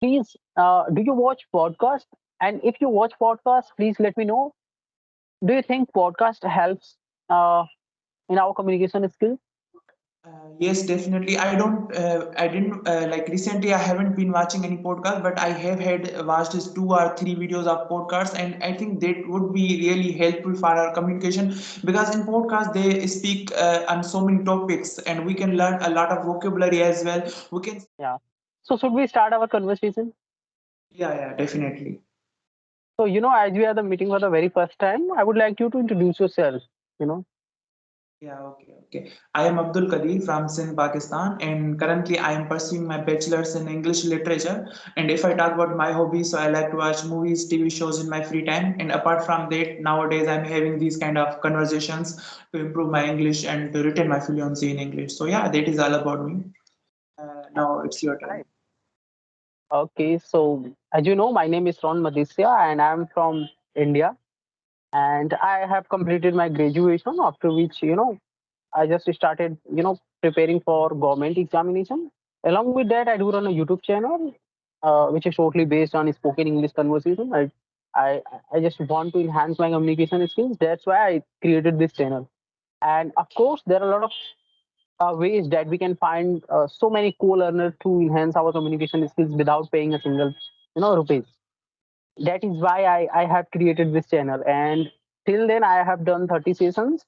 Please, do you watch podcast? And if you watch podcast, please let me know. Do you think podcast helps in our communication skills? Yes, definitely. I didn't like recently. I haven't been watching any podcast, but I have had watched this 2 or 3 videos of podcasts, and I think that would be really helpful for our communication because in podcast they speak on so many topics, and we can learn a lot of vocabulary as well. We can, Yeah. So should we start our conversation? yeah, yeah, definitely. So as we are the meeting for the very first time, I would like you to introduce yourself. You know. Yeah, okay, okay. I am Abdul Kadir from Sindh, Pakistan, and currently I am pursuing my bachelor's in English literature. And if I talk about my hobbies, so I like to watch movies, TV shows in my free time. And apart from that, nowadays I'm having these kind of conversations to improve my English and to retain my fluency in English. So yeah, that is all about me. Now it's your turn. Right. Okay. So as you know, my name is Ron Madisya, and I'm from India. And I have completed my graduation. After which, I just started, preparing for government examination. Along with that, I do run a YouTube channel, which is totally based on spoken English conversation. I, I just want to enhance my communication skills. That's why I created this channel. And of course, there are a lot of ways that we can find so many co-learners to enhance our communication skills without paying a single, rupees. That is why I have created this channel. And till then, I have done 30 sessions,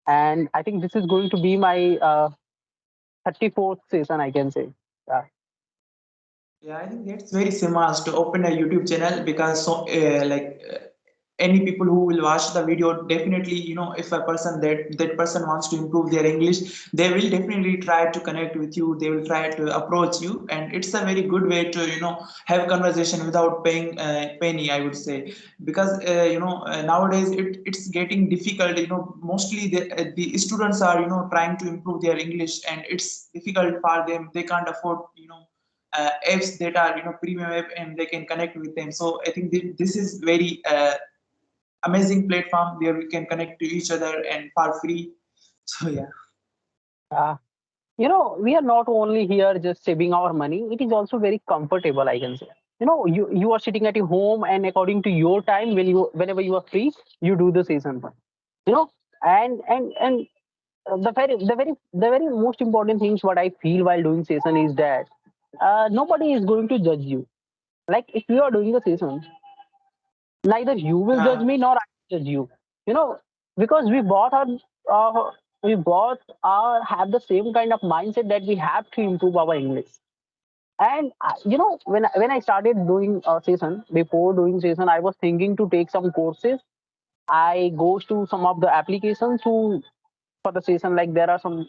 and I think this is going to be my 34th season, I can say. Yeah. Yeah, I think that's very similar to open a YouTube channel because any people who will watch the video definitely, if a person that person wants to improve their English, they will definitely try to connect with you, they will try to approach you, and it's a very good way to have conversation without paying penny, I would say. Because nowadays it's getting difficult, mostly the students are trying to improve their English, and it's difficult for them, they can't afford apps that are premium app, and they can connect with them. So I think this is very amazing platform where we can connect to each other and for free. So yeah. Uh, we are not only here just saving our money, it is also very comfortable, I can say. You are sitting at your home, and according to your time, whenever you are free, you do the season one. You know, and the very most important things what I feel while doing season is that nobody is going to judge you. Like if you are doing the season, neither you will judge Yeah. me nor I will judge you. You know, because uh, we both are have the same kind of mindset that we have to improve our English. And when I started doing season, before doing season, I was thinking to take some courses. I goes to some of the applications to for the season. Like there are some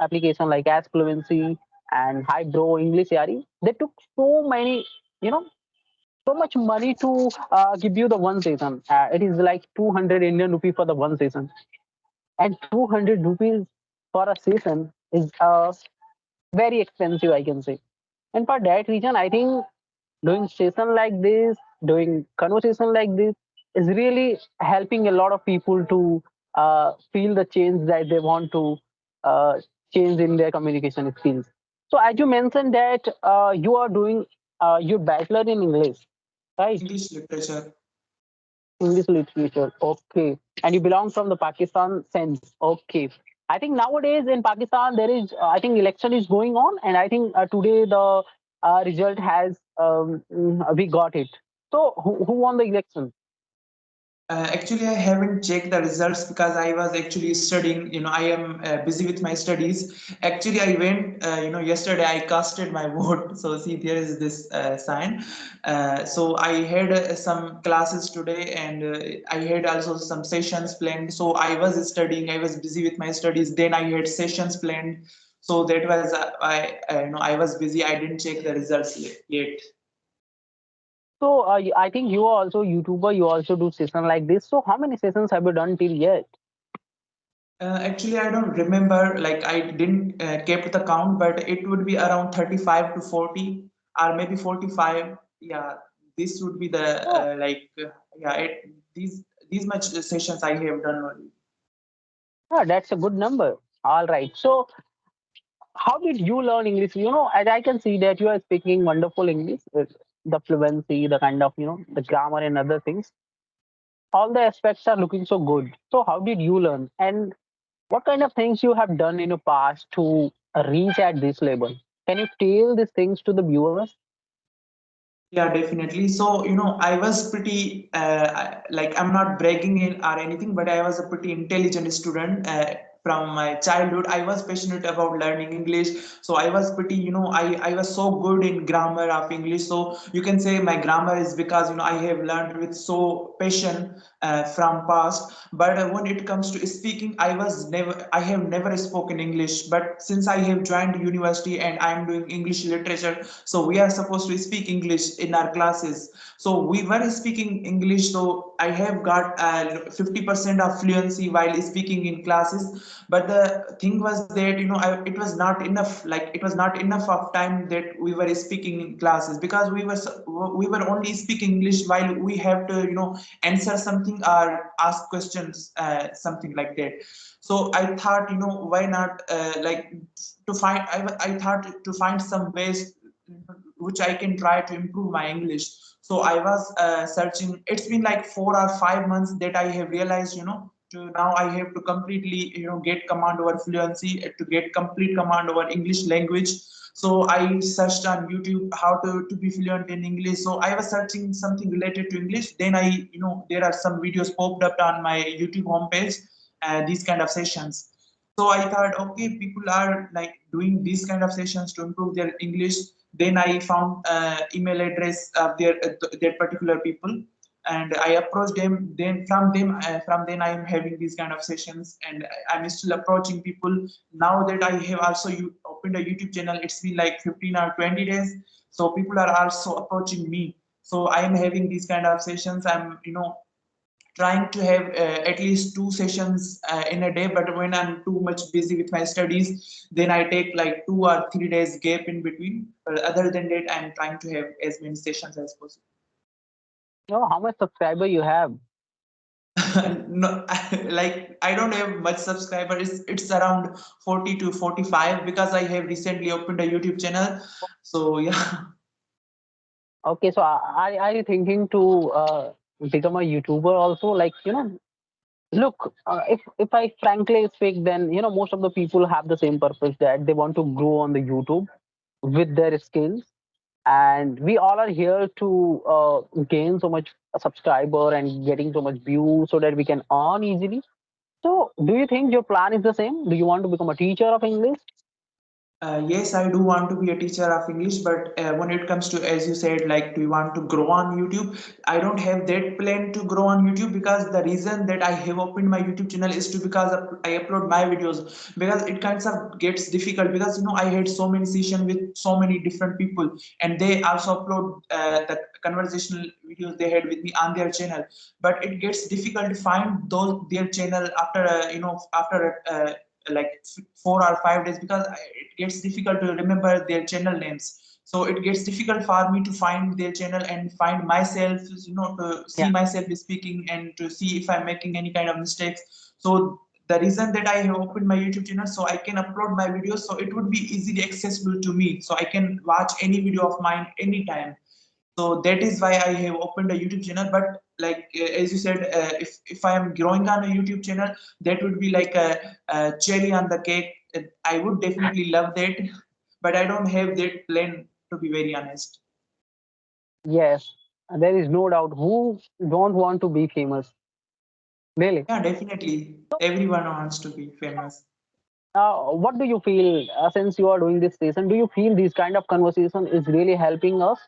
application like as fluency and hybro English Yari. They took so many, you know, so much money to give you the one season. It is like 200 Indian rupee for the one season, and 200 rupees for a season is very expensive, I can say. And for that reason, I think doing session like this, doing conversation like this, is really helping a lot of people to feel the change that they want to uh, change in their communication skills. So, as you mentioned that you are doing your bachelor in English, right? English literature. English literature. Okay. And you belong from the Pakistan sense. Okay. I think nowadays in Pakistan there is, I think election is going on, and I think today the result has we got it. So who won the election? Actually, I haven't checked the results because I was actually studying. I am busy with my studies. Actually, I went, yesterday I casted my vote. So, see, there is this sign. So, I had some classes today, and I had also some sessions planned. So, I was studying, I was busy with my studies. Then I had sessions planned. So, that was, I was busy. I didn't check the results yet. So I think you are also YouTuber. You also do session like this. So how many sessions have you done till yet? Actually, I don't remember. Like, I didn't kept the count, but it would be around 35 to 40, or maybe 45. Yeah, this would be the Oh, yeah. These much sessions I have done only. yeah, that's a good number. All right. So How did you learn English? As I can see that you are speaking wonderful English, the fluency, the kind of the grammar and other things. All the aspects are looking so good. So how did you learn? And what kind of things you have done in your past to reach at this level? Can you tell these things to the viewers? Yeah, definitely. So, I was pretty, like, I'm not bragging in or anything, but I was a pretty intelligent student. From my childhood, I was passionate about learning English. So I was pretty, I was so good in grammar of English. So you can say my grammar is because, I have learned with so passion from past. But when it comes to speaking, I have never spoken English. But since I have joined university and I'm doing English literature, so we are supposed to speak English in our classes. So we were speaking English. So I have got 50% of fluency while speaking in classes. But the thing was that it was not enough. Like it was not enough of time that we were speaking in classes, because we were only speaking English while we have to answer something or ask questions, something like that. So I thought, why not, like, I thought to find some ways which I can try to improve my English. So I was searching. It's been like 4 or 5 months that I have realized, to now I have to completely, get command over fluency, to get complete command over English language. So I searched on YouTube how to be fluent in English. So I was searching something related to English. Then there are some videos popped up on my YouTube homepage, these kind of sessions. So I thought, okay, people are like doing these kind of sessions to improve their English. Then I found email address of their particular people, and I approached them. From then I am having these kind of sessions, and I'm still approaching people. Now that I have also opened a YouTube channel, it's been like 15 or 20 days. So people are also approaching me. So I am having these kind of sessions. I'm trying to have at least 2 sessions in a day, but when I'm too much busy with my studies, then I take like 2 or 3 days gap in between. But other than that, I'm trying to have as many sessions as possible. How much subscriber you have? No, like I don't have much subscribers. It's around 40 to 45, because I have recently opened a YouTube channel. So yeah. Okay, so are you thinking to become a YouTuber also? Like, look, if I frankly speak, then most of the people have the same purpose that they want to grow on the YouTube with their skills, and we all are here to gain so much subscriber and getting so much views so that we can earn easily. So, do you think your plan is the same? Do you want to become a teacher of English? Yes, I do want to be a teacher of English, but when it comes to, as you said, like, do you want to grow on YouTube? I don't have that plan to grow on YouTube, because the reason that I have opened my YouTube channel is to because I upload my videos, because it kind of gets difficult, because I had so many sessions with so many different people, and they also upload the conversational videos they had with me on their channel. But it gets difficult to find those their channel after like 4 or 5 days, because it gets difficult to remember their channel names. So it gets difficult for me to find their channel and find myself, to see Yeah. myself speaking and to see if I'm making any kind of mistakes. So the reason that I have opened my YouTube channel, so I can upload my videos, so it would be easily accessible to me, so I can watch any video of mine anytime. So that is why I have opened a YouTube channel. But like, as you said, if I am growing on a YouTube channel, that would be like a cherry on the cake. I would definitely love that, but I don't have that plan, to be very honest. Yes, there is no doubt. Who don't want to be famous? Really? Yeah, definitely. Everyone wants to be famous. What do you feel since you are doing this session? Do you feel this kind of conversation is really helping us?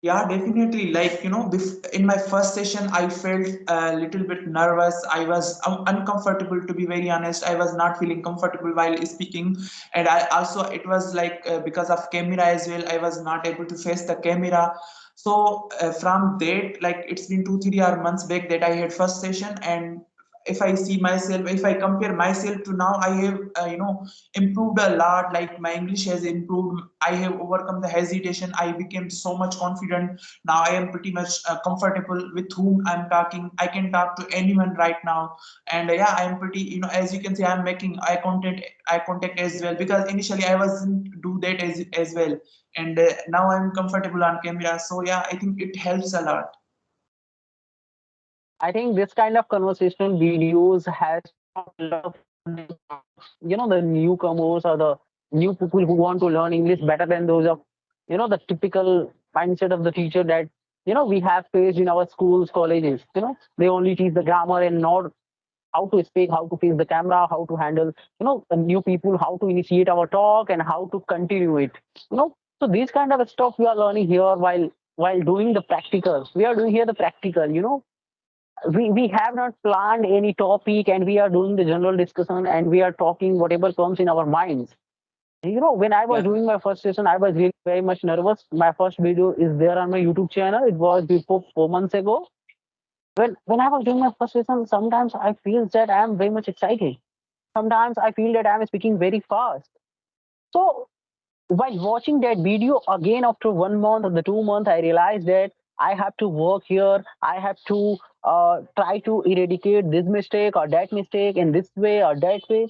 Yeah, definitely. Like, in my first session, I felt a little bit nervous. I was uncomfortable, to be very honest. I was not feeling comfortable while speaking. And I also, it was like because of camera as well, I was not able to face the camera. So from that, like, it's been 2, 3 or months back that I had first session. And if I see myself, if I compare myself to now, I have improved a lot. Like my English has improved. I have overcome the hesitation. I became so much confident. Now I am pretty much comfortable with whom I'm talking. I can talk to anyone right now. And yeah, I am pretty, as you can see, I'm making eye contact as well, because initially I wasn't do that as well. And now I'm comfortable on camera. So yeah, I think it helps a lot. I think this kind of conversational videos has taught a lot of students, the newcomers or the new people who want to learn English better than those of, the typical mindset of the teacher that, we have faced in our schools, colleges. They only teach the grammar and not how to speak, how to face the camera, how to handle, the new people, how to initiate our talk and how to continue it. So these kind of stuff we are learning here while doing the practicals. We are doing here the practical. We have not planned any topic and we are doing the general discussion and we are talking whatever comes in our minds. When I was Yeah. doing my first session, I was really very much nervous. My first video is there on my YouTube channel. It was before 4 months ago. When I was doing my first session, sometimes I feel that I am very much excited. Sometimes I feel that I am speaking very fast. So while watching that video again after 1 month or the 2 months, I realized that I have to work here. I have to try to eradicate this mistake or that mistake in this way or that way.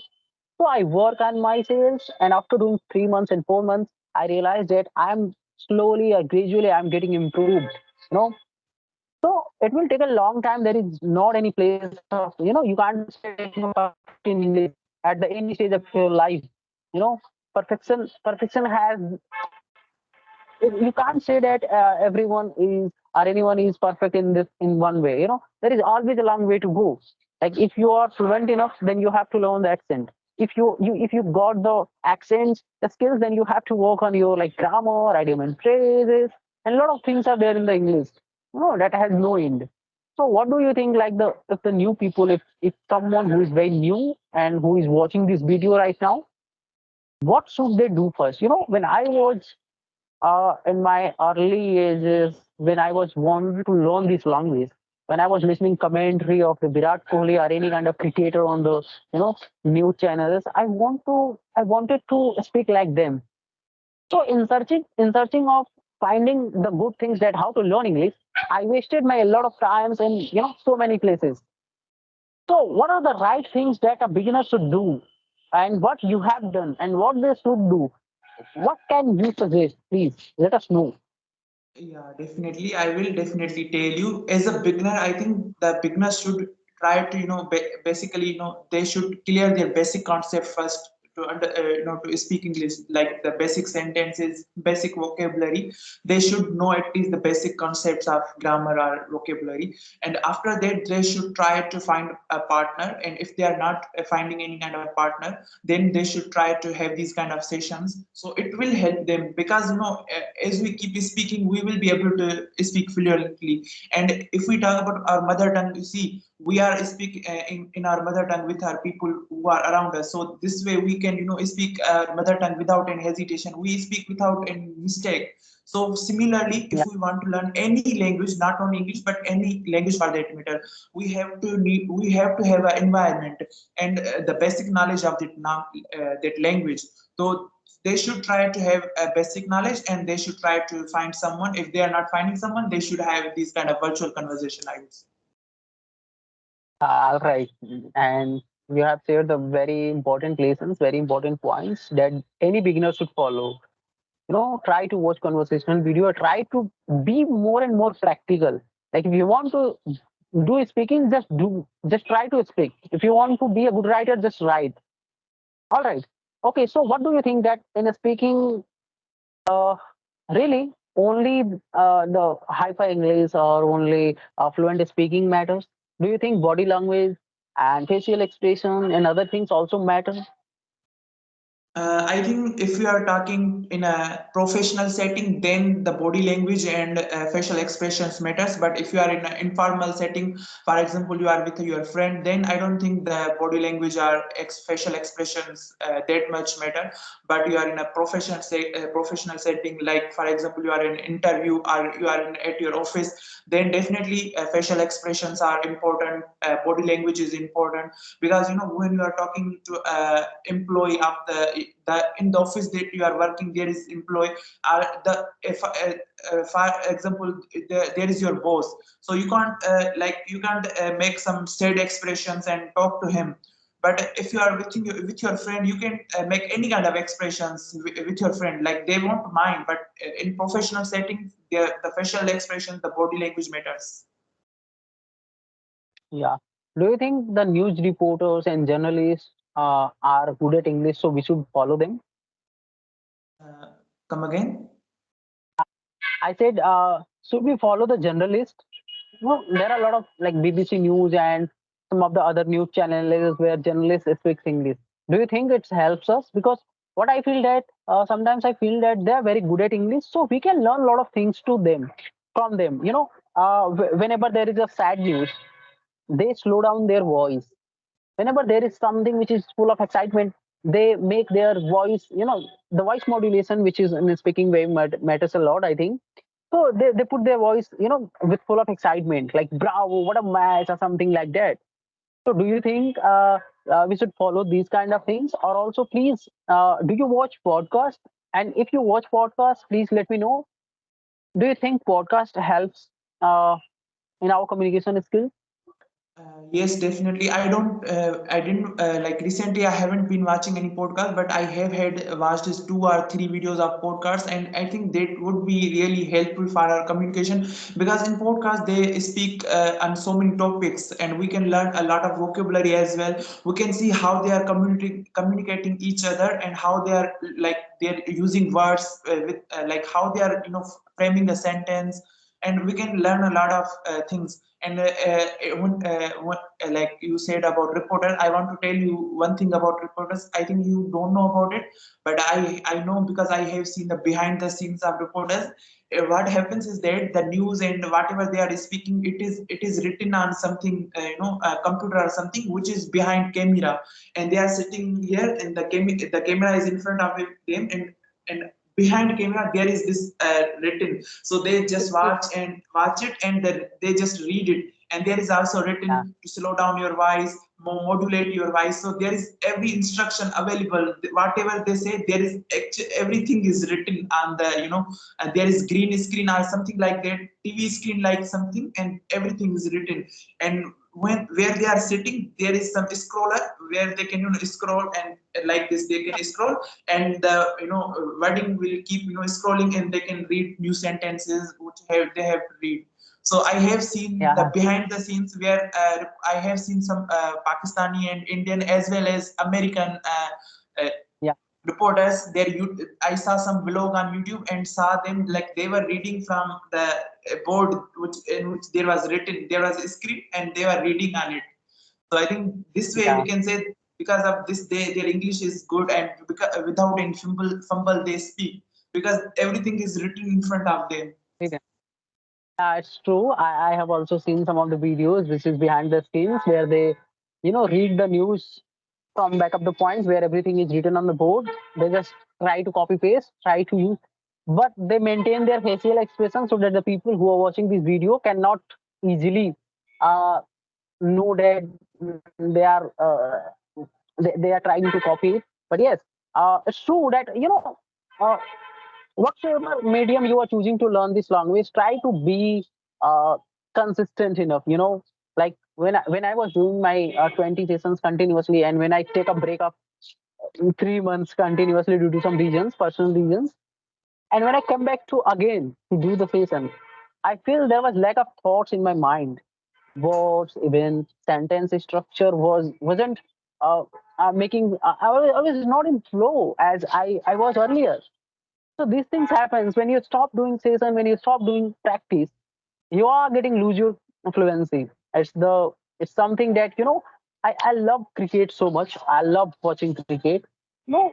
So I work on myself, and after doing 3 months and 4 months, I realized that I'm slowly or gradually I'm getting improved. You know, so it will take a long time. There is not any place of you can't say that you are perfect in English at the any stage of your life. You know, perfection has you can't say that everyone is or anyone is perfect in this in one way. There is always a long way to go. Like if you are fluent enough, then you have to learn the accent. If you got the accents, the skills, then you have to work on your like grammar, idiom and phrases, and a lot of things are there in the English. That has no end. So what do you think, like the if the new people, if someone who is very new and who is watching this video right now, what should they do first? When I was in my early ages, when I was wanted to learn this language, when I was listening commentary of the Virat Kohli or any kind of cricketer on the news channels, I wanted to speak like them. So in searching of finding the good things that how to learn English, I wasted my a lot of times in so many places. So what are the right things that a beginner should do, and what you have done, and what they should do? What can you suggest? Please let us know. Yeah, definitely. I will definitely tell you. As a beginner, I think the beginner should try to, basically, they should clear their basic concept first to to speak English, like the basic sentences, basic vocabulary. They should know at least the basic concepts of grammar or vocabulary. And after that, they should try to find a partner. And if they are not finding any kind of partner, then they should try to have these kind of sessions. So it will help them, because as we keep speaking, we will be able to speak fluently. And if we talk about our mother tongue, you see, we are speak in our mother tongue with our people who are around us. So this way we can speak our mother tongue without any hesitation. We speak without any mistake. So similarly, if Yeah. we want to learn any language, not only English but any language for that matter, we have to have an environment and the basic knowledge of that language. So they should try to have a basic knowledge, and they should try to find someone. If they are not finding someone, they should have this kind of virtual conversation, I would say. All right. And you have shared the very important lessons, very important points that any beginner should follow. Try to watch conversational video, try to be more and more practical. Like if you want to do speaking, just try to speak. If you want to be a good writer, just write. All right. Okay. So what do you think that in speaking, uh, really only the hi-fi English or only fluent speaking matters? Do you think body language and facial expression and other things also matter? I think if we are talking in a professional setting, then the body language and facial expressions matters. But if you are in an informal setting, for example, you are with your friend, then I don't think the body language or facial expressions that much matter. But you are in a professional setting, like for example, you are in an interview or you are at your office, then definitely facial expressions are important. body language is important, because when you are talking to employee of the in the office that you are working, there is employee, the if for example, there is your boss, so you can't make some sad expressions and talk to him. But if you are with your friend, you can make any kind of expressions with your friend, like they won't mind. But in professional settings, the facial expression, the body language matters. Yeah. Do you think the news reporters and journalists are good at English, so we should follow them? uh, Come again. I said, should we follow the journalist? No, there are a lot of like BBC News and some of the other news channels where journalists speak English. Do you think it helps us? Because what I feel that sometimes I feel that they are very good at English, so we can learn a lot of things to them from them. Whenever there is a sad news, they slow down their voice. Whenever there is something which is full of excitement, they make their voice, the voice modulation, which is in speaking way matters a lot, I think. So they put their voice, with full of excitement, like bravo, what a match, or something like that. So do you think we should follow these kind of things? Or also, please, do you watch podcast? And if you watch podcast, please let me know. Do you think podcast helps in our communication skills? Yes, definitely. I didn't like recently. I haven't been watching any podcast, but I have had watched just 2 or 3 videos of podcasts, and I think that would be really helpful for our communication, because in podcast they speak on so many topics, and we can learn a lot of vocabulary as well. We can see how they are communicating each other, and how they're using words with like how they are framing a sentence, and we can learn a lot of things. And like you said about reporter, I want to tell you one thing about reporters. I think you don't know about it, but I know, because I have seen the behind the scenes of reporters. What happens is that the news and whatever they are speaking, it is written on something, a computer or something which is behind camera, and they are sitting here, and the camera is in front of them, and behind camera there is this written, so they just watch it, and then they just read it. And there is also Yeah, written to slow down your voice, modulate your voice. So there is every instruction available. Whatever they say, there is everything is written on the, there is green screen or something like that, TV screen like something, and everything is written. And when where they are sitting, there is some scroller where they can scroll, and like this they can scroll, and the wording will keep scrolling, and they can read new sentences which they have to read. So I have seen the yeah, behind the scenes where I have seen some Pakistani and Indian as well as American uh, yeah, reporters there. I saw some vlog on YouTube and saw them like they were reading from the board in which there was written, there was a script, and they were reading on it. So I think this way we yeah. can say, because of this, their English is good, and because, without any fumble they speak, because everything is written in front of them. Yeah, it's true. I have also seen some of the videos. This is behind the scenes where they, read the news from back of the points where everything is written on the board. They just try to copy paste, try to use, but they maintain their facial expression so that the people who are watching this video cannot easily uh, know that they are they are trying to copy it. But yes, it's true that uh, whatsoever medium you are choosing to learn this language, try to be uh, consistent enough. Like when I was doing my 20 sessions continuously, and when I take a break of 3 months continuously due to some reasons, personal reasons, and when I come back to again to do the session, I feel there was lack of thoughts in my mind. Words, even sentence structure wasn't making. I was not in flow as I was earlier. So these things happens when you stop doing session, when you stop doing practice, you are getting lose your fluency. It's something that I love cricket so much. I love watching cricket. No,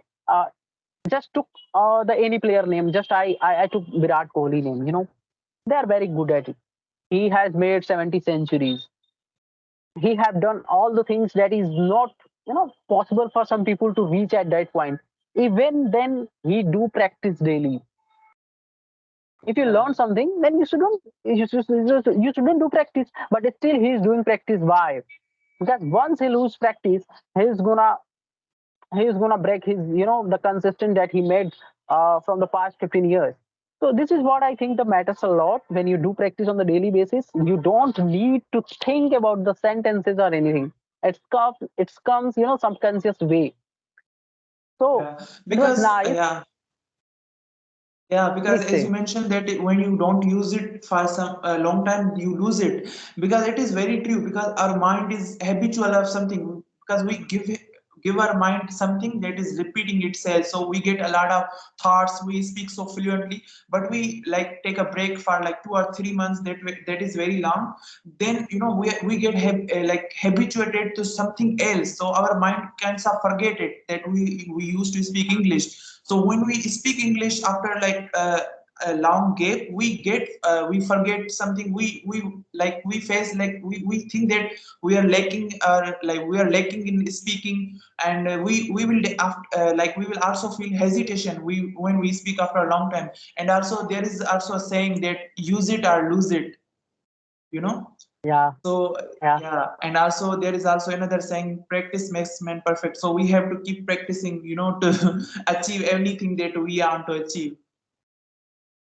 just took the any player name. Just I took Virat Kohli name. They are very good at it. He has made 70 centuries. He have done all the things that is not possible for some people to reach at that point. Even then, he do practice daily. If you learn Yeah. something, then you shouldn't do practice. But still, he's doing practice. Why? Because once he lose practice, he's gonna he's gonna break his the consistent that he made from the past 15 years. So this is what I think that matters a lot. When you do practice on the daily basis, you don't need to think about the sentences or anything. It comes subconscious way. So Yeah, it was because nice. yeah, because Please as you say. mentioned that when you don't use it for some a long time, you lose it. Because it is very true. Because our mind is habitual of something. Because we give our mind something that is repeating itself. So we get a lot of thoughts. We speak so fluently, but we like take a break for like 2 or 3 months. That is very long. Then we get like habituated to something else. So our mind kind of forget it that we used to speak English. So when we speak English after like a long gap, we forget something. We face like we think that we are lacking, like we are lacking in speaking, and we will like we will also feel hesitation when we speak after a long time. And also there is also a saying that use it or lose it. You know. Yeah, So yeah, yeah, and also there is also another saying, practice makes man perfect. So we have to keep practicing, to achieve anything that we want to achieve.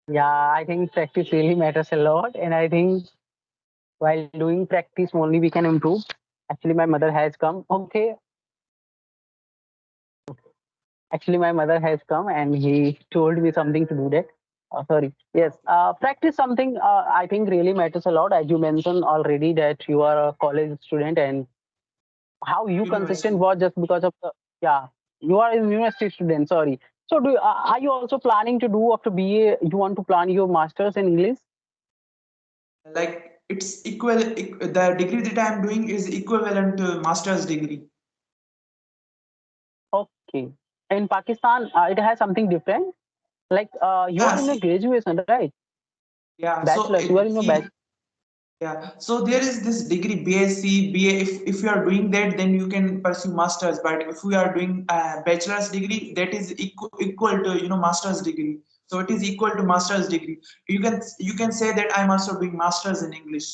yeah. I think practice really matters a lot, and I think while doing practice only we can improve. Actually, my mother has come. Okay, actually, my mother has come and he told me something to do that. Sorry. Yes. Practice something I think really matters a lot. As you mentioned already that you are a college student and how you consistent University. was just because of the, yeah, you are a university student. Sorry. So are you also planning to do after BA? You want to plan your masters in English? Like it's equal. The degree that I am doing is equivalent to master's degree. Okay. In Pakistan, it has something different. Like you Yeah. are in a See. graduation, right? Yeah. So Bachelor's. You are in your see. bachelor. Yeah, so there is this degree BSc, BA. If you are doing that, then you can pursue masters. But if we are doing a bachelor's degree, that is equal to master's degree. So it is equal to master's degree. You can say that I'm also doing masters in English.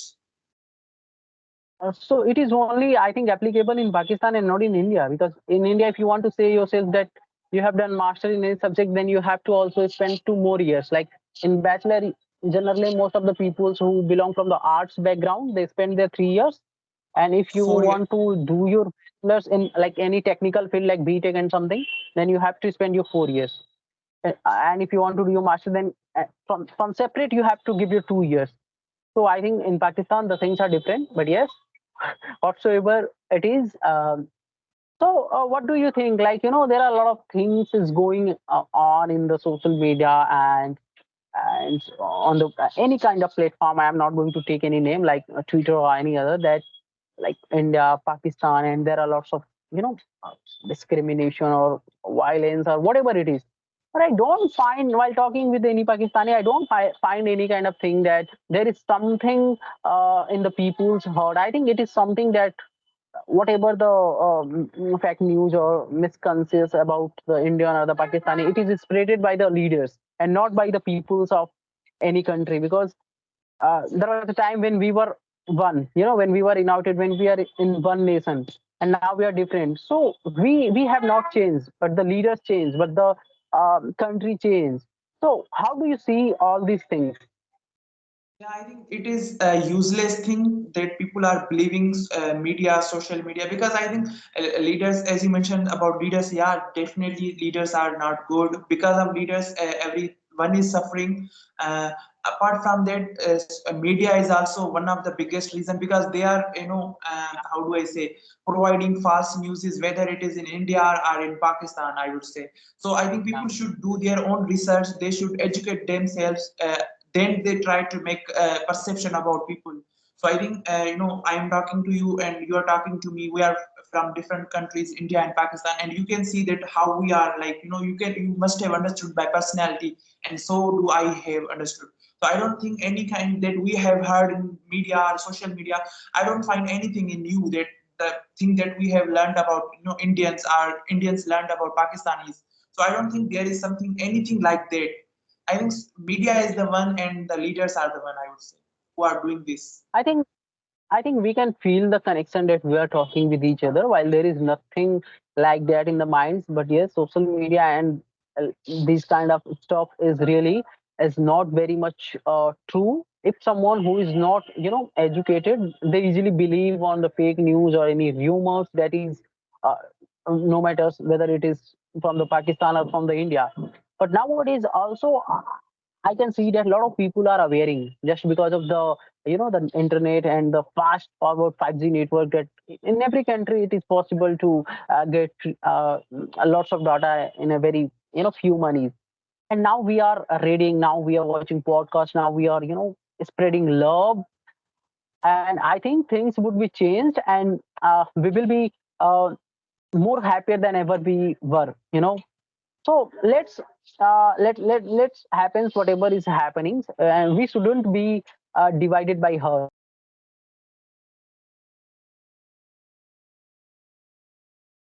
So it is only, I think, applicable in Pakistan and not in India. Because in India, if you want to say yourself that you have done master in any subject, then you have to also spend 2 more years. Like in bachelor, generally most of the people who belong from the arts background, they spend their 3 years. And if you 4 years. want to do your bachelor's in like any technical field like BTech and something, then you have to spend your 4 years. And if you want to do your master, then from separate you have to give your 2 years. So I think in Pakistan the things are different. But yes, whatsoever it is. What do you think? Like, there are a lot of things is going on in the social media and on the any kind of platform. I am not going to take any name like Twitter or any other that like India, Pakistan, and there are lots of uh, discrimination or violence or whatever it is. But I don't find while talking with any Pakistani, I don't find any kind of thing that there is something in the people's heart. I think it is something that whatever the fake news or misconceptions about the Indian or the Pakistani, it is spreaded by the leaders and not by the peoples of any country. Because there was a time when we were one, when we were united, when we are in one nation, and now we are different. So we have not changed, but the leaders changed, but the country changed. So how do you see all these things? Yeah, I think it is a useless thing that people are believing media, social media, because I think leaders, as you mentioned about leaders, yeah, definitely leaders are not good. Because of leaders, everyone is suffering. Apart from that, media is also one of the biggest reason, because they are, how do I say, providing false news, is whether it is in India or in Pakistan, I would say. So I think Yeah, people should do their own research. They should educate themselves. Then they try to make a perception about people. So I think I am talking to you and you are talking to me. We are from different countries, India and Pakistan, and you can see that how we are, like, you must have understood by personality, and so do I have understood. So I don't think any kind that we have heard in media or social media, I don't find anything in you that the thing that we have learned about, Indians learned about Pakistanis. So I don't think there is something anything like that. I think media is the one and the leaders are the one, I would say, who are doing this. I think I think we can feel the connection that we are talking with each other while there is nothing like that in the minds. But yes, social media and this kind of stuff is not very much true. If someone who is not educated, they easily believe on the fake news or any rumors that is uh, no matters whether it is from the Pakistan or from the India. But nowadays also I can see that a lot of people are awareing just because of the internet and the fast forward 5G network that in every country it is possible to get lots of data in a very few money. And now we are reading, now we are watching podcasts, now we are spreading love. And I think things would be changed, and we will be uh, more happier than ever we were. So let's happens whatever is happening, and we shouldn't be divided by her.